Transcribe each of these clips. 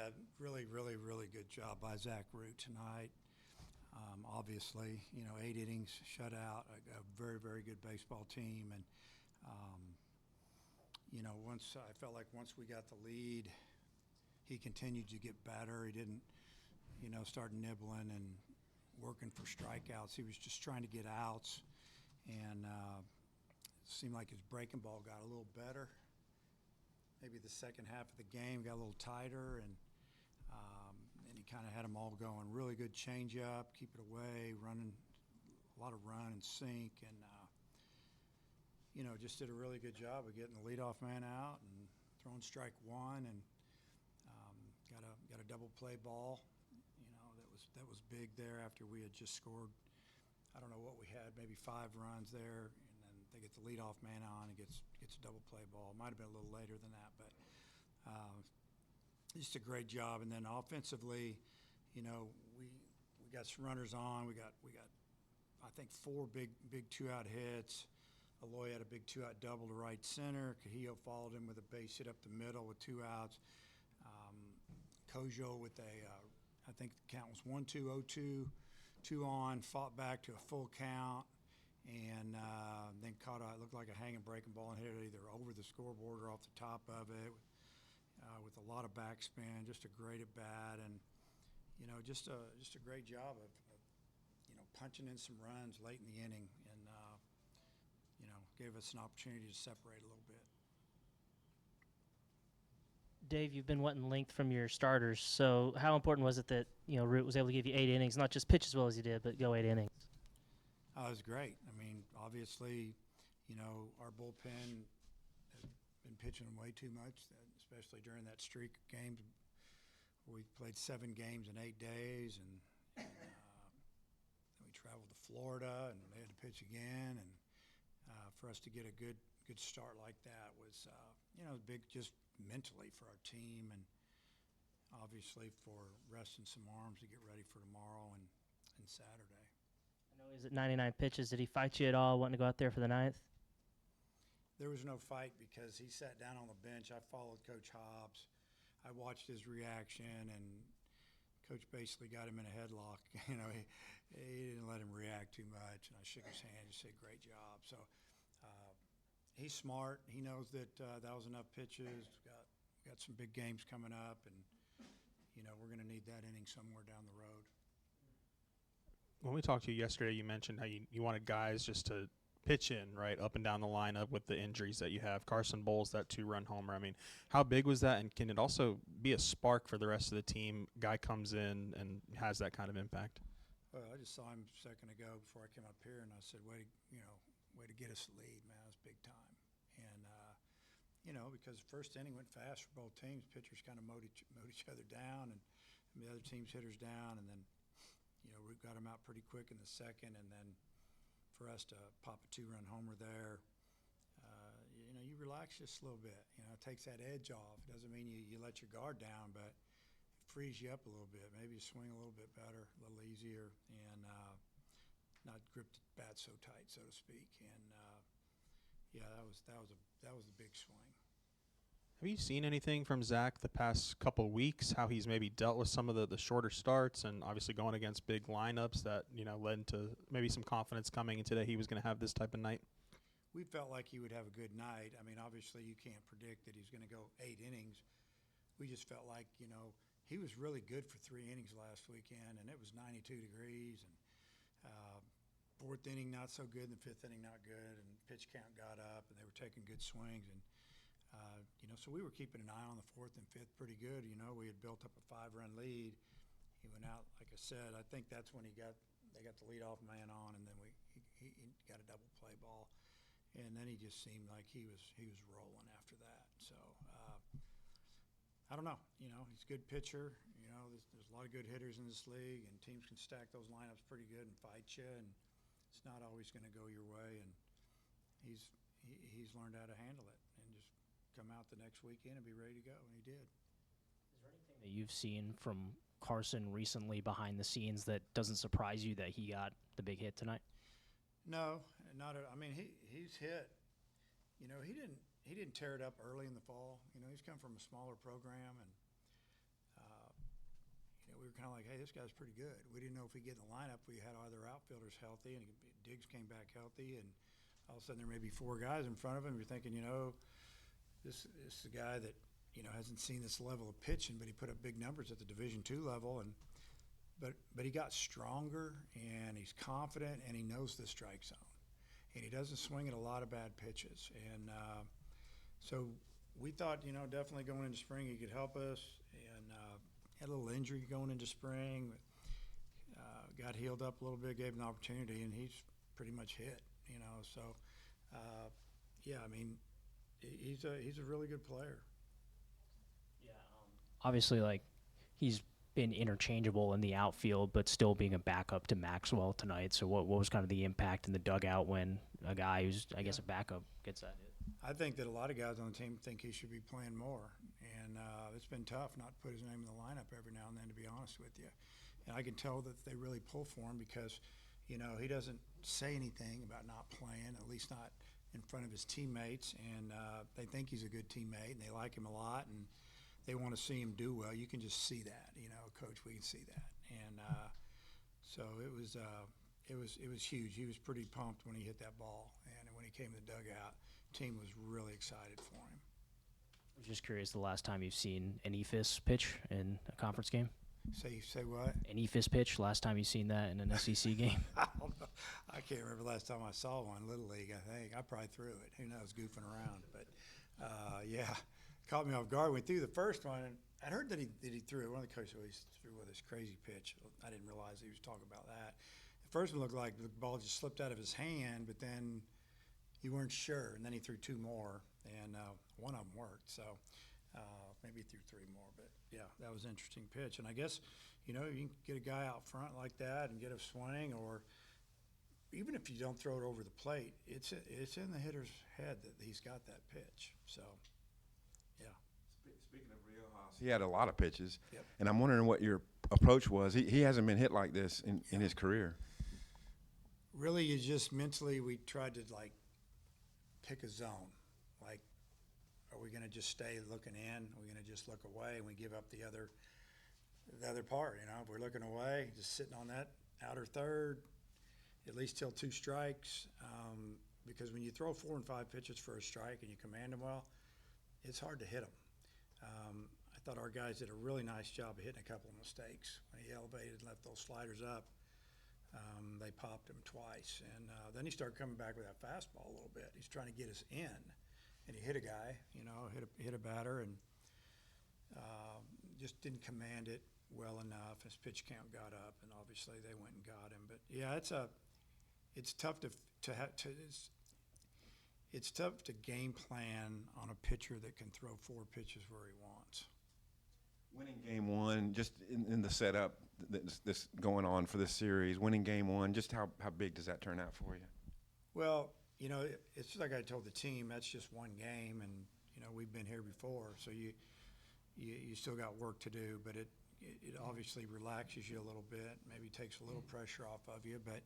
Yeah, really, really, really good job by Zach Root tonight. Obviously, 8 innings, shutout, a very, very good baseball team. And, I felt like once we got the lead, he continued to get better. He didn't, start nibbling and working for strikeouts. He was just trying to get outs. And it seemed like his breaking ball got a little better. Maybe the second half of the game got a little tighter, and he kind of had them all going. Really good changeup, keep it away, running a lot of run and sink, and just did a really good job of getting the leadoff man out and throwing strike one, and got a double play ball. That was big there after we had just scored. I don't know what we had, maybe 5 runs there, and then they get the leadoff man on and gets a double play ball. Might have been a little later than that, but just a great job. And then offensively, we got some runners on. We got I think 4 big 2-out hits. Aloy had a big 2-out double to right center. Cahillo followed him with a base hit up the middle with 2 outs. Kojo with I think the count was 1-2, 0-2, 2 on, fought back to a full count, and then caught it looked like a hanging breaking ball and hit it either over the scoreboard or off the top of it with a lot of backspin. Just a great at bat, and just a great job of punching in some runs late in the inning, and gave us an opportunity to separate a little bit. Dave, you've been wanting length from your starters, so how important was it that Root was able to give you 8 innings, not just pitch as well as he did, but go 8 innings? It was great. I mean, obviously, our bullpen has been pitching way too much, especially during that streak of games. We played 7 games in 8 days, and then we traveled to Florida, and they had to pitch again. And for us to get a good start like that was, big just mentally for our team, and obviously for resting some arms to get ready for tomorrow and Saturday. I know he's at 99 pitches. Did he fight you at all wanting to go out there for the 9th? There was no fight because he sat down on the bench. I followed Coach Hobbs. I watched his reaction, and Coach basically got him in a headlock. He didn't let him react too much, and I shook his hand and said, "Great job." So he's smart. He knows that that was enough pitches. Got some big games coming up, and we're going to need that inning somewhere down the road. When we talked to you yesterday, you mentioned how you wanted guys just to pitch in, right, up and down the lineup with the injuries that you have. Carson bowls that 2-run homer. I mean, how big was that, and can it also be a spark for the rest of the team? Guy comes in and has that kind of impact. Well, I just saw him a second ago before I came up here, and I said, way to get us the lead, man. It's big time. And, because the first inning went fast for both teams. Pitchers kind of mowed each other down, and the other team's hitters down, and then, we got them out pretty quick in the second, and then for us to pop a 2-run homer there, you relax just a little bit. It takes that edge off. It doesn't mean you let your guard down, but it frees you up a little bit. Maybe you swing a little bit better, a little easier, and not grip the bat so tight, so to speak. And that was a big swing. Have you seen anything from Zach the past couple of weeks, how he's maybe dealt with some of the shorter starts and obviously going against big lineups that, led to maybe some confidence coming into that he was going to have this type of night? We felt like he would have a good night. I mean, obviously you can't predict that he's going to go 8 innings. We just felt like, he was really good for 3 innings last weekend, and it was 92 degrees. And 4th inning not so good, and the 5th inning not good, and pitch count got up, and they were taking good swings. And so we were keeping an eye on the 4th and 5th pretty good. We had built up a 5-run lead. He went out, like I said. I think that's when they got the leadoff man on, and then he got a double play ball, and then he just seemed like he was rolling after that. So I don't know. He's a good pitcher. There's a lot of good hitters in this league, and teams can stack those lineups pretty good and fight you, and it's not always going to go your way. And he's learned how to handle it and just come out the next weekend and be ready to go, and he did. Is there anything that you've seen from Carson recently behind the scenes that doesn't surprise you that he got the big hit tonight? No, not at, I mean, he's hit. He didn't tear it up early in the fall. He's come from a smaller program, and we were kind of like, hey, this guy's pretty good. We didn't know if he'd get in the lineup. We had other outfielders healthy, and Diggs came back healthy, and all of a sudden there may be 4 guys in front of him. You're thinking, this is a guy that, hasn't seen this level of pitching, but he put up big numbers at the Division II level, but he got stronger, and he's confident, and he knows the strike zone, and he doesn't swing at a lot of bad pitches, and so we thought, definitely going into spring he could help us, and had a little injury going into spring, got healed up a little bit, gave him an opportunity, and he's pretty much hit, so yeah, I mean, he's a really good player. Yeah. Obviously, like, he's been interchangeable in the outfield, but still being a backup to Maxwell tonight. So what was kind of the impact in the dugout when a guy who's, I guess, a backup gets that hit? I think that a lot of guys on the team think he should be playing more, and it's been tough not to put his name in the lineup every now and then, to be honest with you. And I can tell that they really pull for him because, he doesn't say anything about not playing, at least not in front of his teammates, and they think he's a good teammate, and they like him a lot, and they want to see him do well. You can just see that, Coach, we can see that. And so it was huge. He was pretty pumped when he hit that ball, and when he came to the dugout, team was really excited for him. I was just curious, the last time you've seen an EFIS pitch in a conference game? Say what? An EFIS pitch, last time you've seen that in an SEC game? I don't know. I can't remember the last time I saw one, Little League, I think. I probably threw it. Who knows, goofing around. But, yeah, caught me off guard. We threw the first one, and I heard that he threw it. One of the coaches always threw with this crazy pitch. I didn't realize he was talking about that. The first one looked like the ball just slipped out of his hand, but then you weren't sure, and then he threw 2 more, and one of them worked. So maybe he threw 3 more, but yeah, that was an interesting pitch. And I guess, you can get a guy out front like that and get a swing, or even if you don't throw it over the plate, it's in the hitter's head that he's got that pitch. So, yeah. Speaking of Riojas, he had a lot of pitches, Yep. and I'm wondering what your approach was. He hasn't been hit like this in his career. Really, you just mentally, we tried to, pick a zone. Like, are we going to just stay looking in? Are we going to just look away and we give up the other part? If we're looking away, just sitting on that outer third, at least till 2 strikes. Because when you throw 4 and 5 pitches for a strike and you command them well, it's hard to hit them. I thought our guys did a really nice job of hitting a couple of mistakes. When he elevated and left those sliders up, they popped him twice. And then he started coming back with that fastball a little bit. He's trying to get us in. And he hit a guy, hit a batter, and just didn't command it well enough. His pitch count got up, and obviously they went and got him. But yeah, it's tough it's tough to game plan on a pitcher that can throw 4 pitches where he wants. Winning game 1, just in the setup that's going on for this series, winning game 1, just how big does that turn out for you? Well, it's just like I told the team, that's just one game, and we've been here before, so you still got work to do, but it obviously relaxes you a little bit, maybe takes a little pressure off of you. But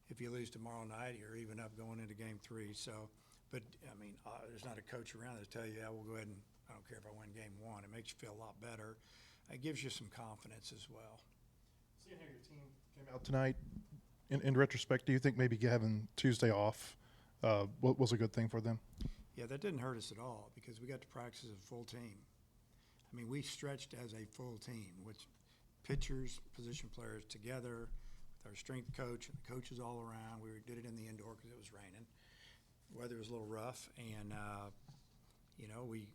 if you lose tomorrow night, you're even up going into game 3. So, but I mean, there's not a coach around that'll tell you, yeah, we'll go ahead and I don't care if I win game 1. It makes you feel a lot better. It gives you some confidence as well. Seeing how your team came out tonight, in retrospect, do you think maybe having Tuesday off was a good thing for them? Yeah, that didn't hurt us at all because we got to practice as a full team. I mean, we stretched as a full team, which pitchers, position players together with our strength coach and the coaches all around. We did it in the indoor because it was raining. Weather was a little rough, and we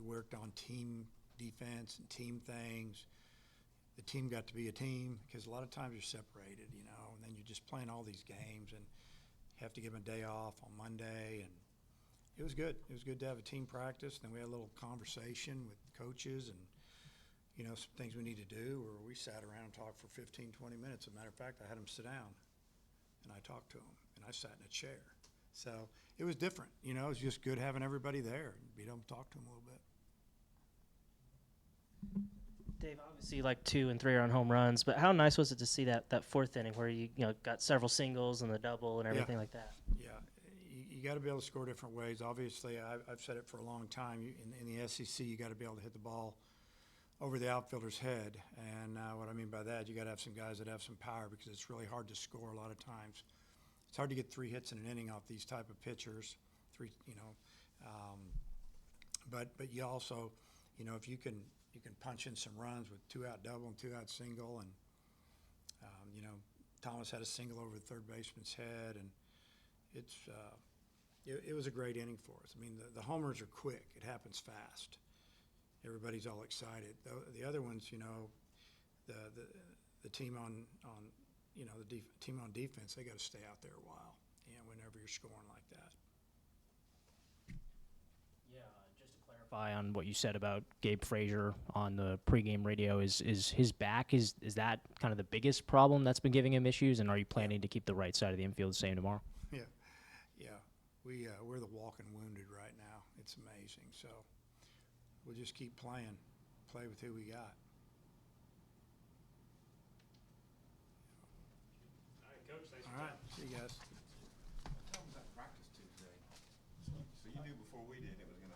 worked on team defense and team things. The team got to be a team because a lot of times you're separated, and then you're just playing all these games, and you have to give them a day off on Monday, and it was good. It was good to have a team practice. Then we had a little conversation with coaches and, some things we need to do, or we sat around and talked for 15, 20 minutes. As a matter of fact, I had them sit down, and I talked to them, and I sat in a chair. So it was different. It was just good having everybody there and be able to talk to them a little bit. Dave, obviously you like 2 and 3-run home runs, but how nice was it to see that 4th inning where you got several singles and the double and everything like that? Yeah, you got to be able to score different ways. Obviously, I've said it for a long time. In the SEC, you got to be able to hit the ball over the outfielder's head. And what I mean by that, you got to have some guys that have some power because it's really hard to score a lot of times. It's hard to get 3 hits in an inning off these type of pitchers. But you also, if you can punch in some runs with 2-out double and 2-out single, and Thomas had a single over the third baseman's head, and it was a great inning for us. I mean, the homers are quick; it happens fast. Everybody's all excited. The other ones, the team on the team on defense, they got to stay out there a while. And whenever you're scoring like that. Yeah, just to clarify on what you said about Gabe Frazier on the pregame radio, is his back, is that kind of the biggest problem that's been giving him issues, and are you planning to keep the right side of the infield the same tomorrow? Yeah. We're the walking wounded right now. It's amazing. So we'll just keep play with who we got. All right, Coach. Thanks All right, see you guys. What time was that practice Tuesday? So you knew before we did it was going